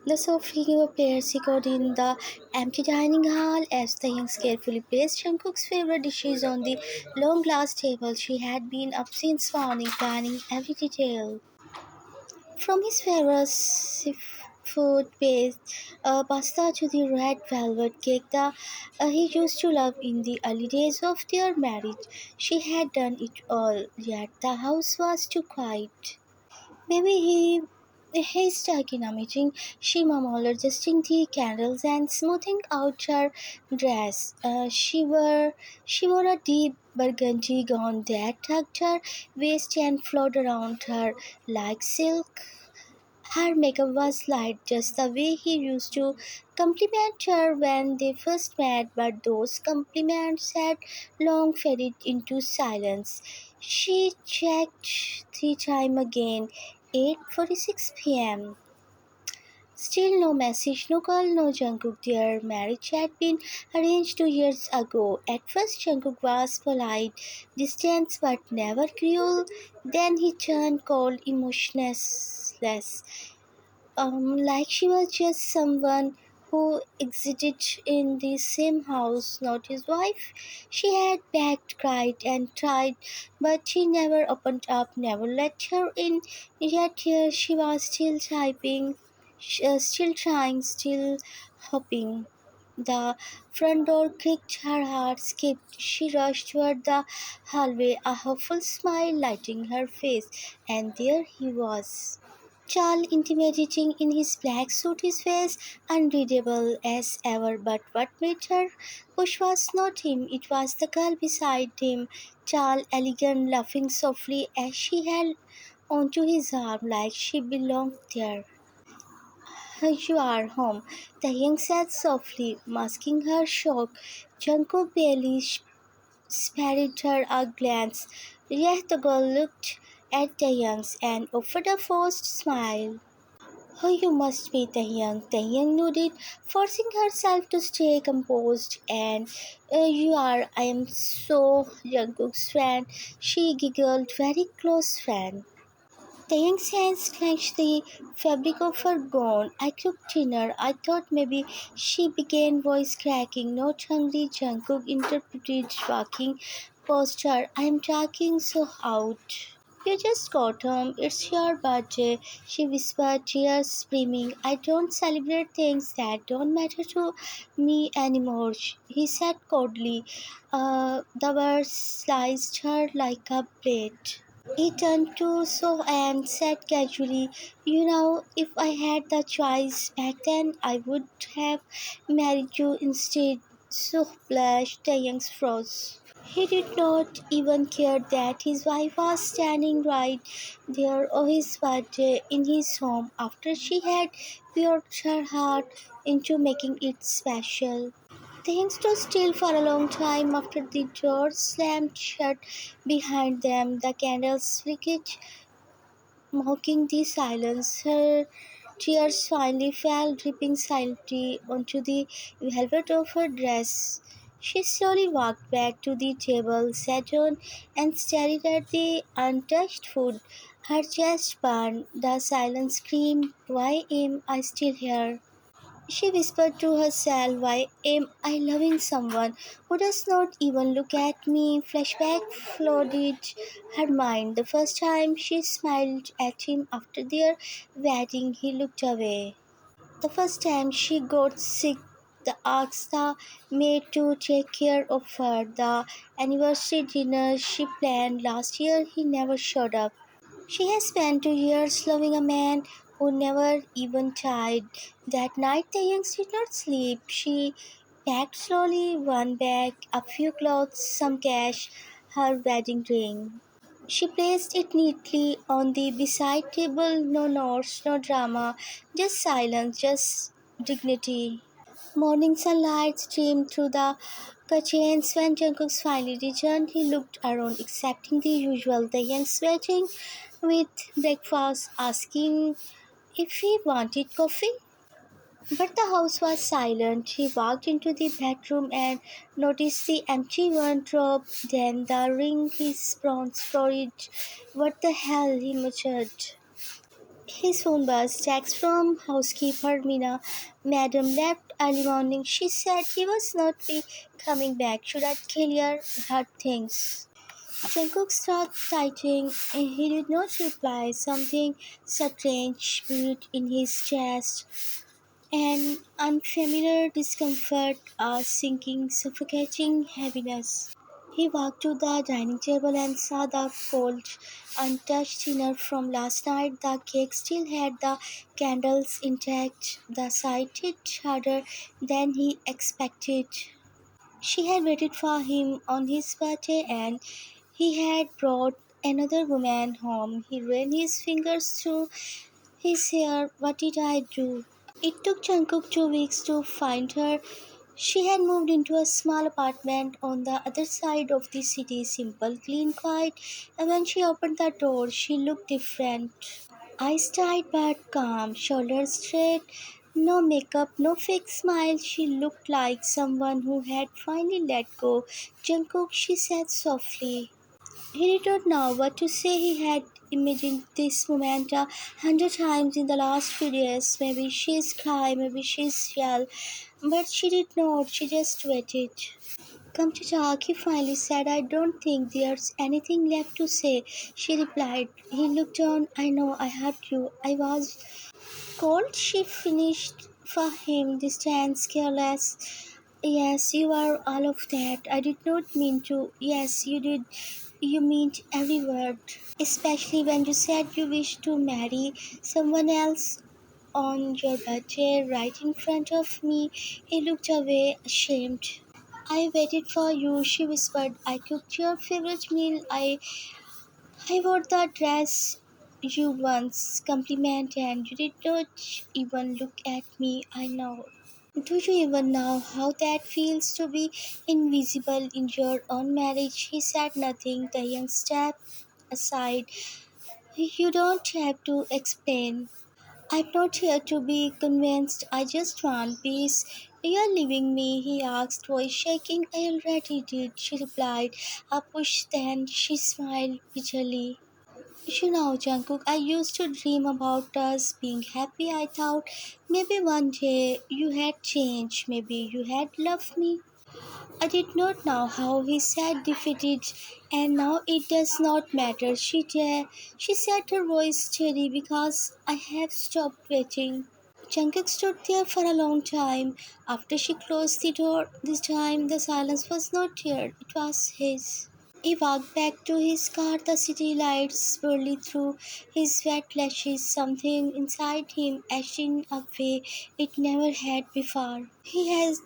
The soft figure pairs echoed in the empty dining hall as the young carefully placed Jungkook's favorite dishes on the long glass table. She had been up since morning, planning every detail. From his favorite seafood based pasta to the red velvet cake that he used to love in the early days of their marriage, she had done it all, yet the house was too quiet. Maybe he's stuck in a meeting, she mumbled, adjusting the candles and smoothing out her dress. She wore a deep burgundy gown that tucked her waist and flowed around her like silk. Her makeup was light, just the way he used to compliment her when they first met, but those compliments had long faded into silence. She checked the time again, 8:46 p.m. Still no message, no call, no Jungkook. Their marriage had been arranged 2 years ago. At first, Jungkook was polite, distant, but never cruel. Then he turned cold, emotionless, like she was just someone who existed in the same house, not his wife. She had begged, cried, and tried, but he never opened up, never let her in. Yet here she was still typing, still trying, still hoping. The front door creaked, her heart skipped. She rushed toward the hallway, a hopeful smile lighting her face, and there he was. Charles intimidating in his black suit, his face unreadable as ever. But what made her push was not him, it was the girl beside him. Charles, elegant, laughing softly as she held onto his arm like she belonged there. You are home, the young said softly, masking her shock. Jungkook barely spared her a glance, yet the girl looked at the youngs and offered a forced smile. Oh, you must be Taehyung. Taehyung nodded, forcing herself to stay composed. And you are, I am so Jungkook's friend. She giggled, very close friend. Taehyung's hands clenched the fabric of her gown. I cooked dinner. I thought maybe she began voice cracking. Not hungry, Jungkook interpreted, walking past her. I am talking so out. You just got home. It's your birthday, she whispered, tears streaming. I don't celebrate things that don't matter to me anymore, he said coldly. The words sliced her like a blade. He turned to So and said casually, you know, if I had the choice back then, I would have married you instead. So blushed, the young froze. He did not even care that his wife was standing right there on his birthday in his home after she had poured her heart into making it special. Things stood still for a long time after the door slammed shut behind them. The candles flickered, mocking the silence. Her tears finally fell, dripping silently onto the velvet of her dress. She slowly walked back to the table, sat down, and stared at the untouched food. Her chest burned. The silence screamed, why am I still here? She whispered to herself, why am I loving someone who does not even look at me? Flashback flooded her mind. The first time she smiled at him after their wedding, he looked away. The first time she got sick, the asked the maid to take care of her. The anniversary dinner she planned last year, he never showed up. She has spent 2 years loving a man who never even tried. That night the youngs did not sleep. She packed slowly, one bag, a few clothes, some cash, her wedding ring. She placed it neatly on the beside table, no notes, no drama, just silence, just dignity. Morning sunlight streamed through the curtains when Jungkook finally returned. He looked around, accepting the usual. The youngs waiting with breakfast, asking if he wanted coffee. But the house was silent. He walked into the bedroom and noticed the empty wardrobe, then the ring, his bronze storage. What the hell, he muttered. His phone buzzed. Text from housekeeper Mina. Madam left early morning. She said he was not be coming back. Should I clear her things? Jungkook started typing. He did not reply. Something strange beat in his chest. An unfamiliar discomfort, a sinking, suffocating heaviness. He walked to the dining table and saw the cold, untouched dinner from last night. The cake still had the candles intact. The sight hit harder than he expected. She had waited for him on his birthday and he had brought another woman home. He ran his fingers through his hair. What did I do? It took Jungkook 2 weeks to find her. She had moved into a small apartment on the other side of the city, simple, clean, quiet, and when she opened the door, she looked different. Eyes tight but calm, shoulders straight, no makeup, no fake smile. She looked like someone who had finally let go. Jungkook, she said softly. He did not know what to say. He had imagined this moment 100 times in the last few days. Maybe she's cry, maybe she's yell, but she did not. She just waited. Come to talk, he finally said. I don't think there's anything left to say, she replied. He looked on. I know I hurt you. I was cold, she finished for him, distant, careless. Yes, you are all of that. I did not mean to. Yes, you did. You meant every word. Especially when you said you wished to marry someone else on your birthday right in front of me. He looked away, ashamed. I waited for you, she whispered. I cooked your favorite meal. I wore the dress you once complimented and you did not even look at me. I know. Do you even know how that feels to be invisible in your own marriage? He said nothing. The young stepped aside. You don't have to explain. I'm not here to be convinced. I just want peace. You're leaving me, he asked, voice shaking. I already did, she replied. A push, then she smiled bitterly. You know, Jungkook, I used to dream about us being happy. I thought maybe one day you had changed. Maybe you had loved me. I did not know how he said defeated, and now it does not matter. She said, her voice steady, because I have stopped waiting. Jungkook stood there for a long time. After she closed the door, this time the silence was not here, it was his. He walked back to his car, the city lights swirling through his wet lashes. Something inside him etched in a way it never had before. He has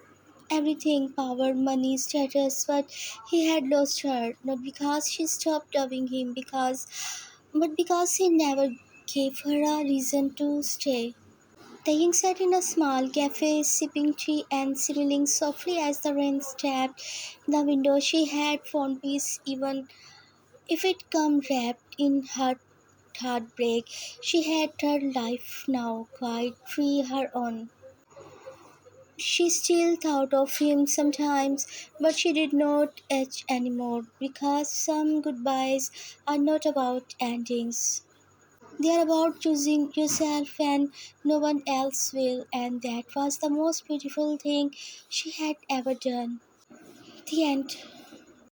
everything, power, money, status, but he had lost her, not because she stopped loving him, but because he never gave her a reason to stay. Taehyung sat in a small cafe, sipping tea and smiling softly as the rain tapped the window. She had found peace, even if it come wrapped in her heartbreak. She had her life now, quite free, her own. She still thought of him sometimes, but she did not etch anymore, because some goodbyes are not about endings. They are about choosing yourself and no one else will, and that was the most beautiful thing she had ever done. The end.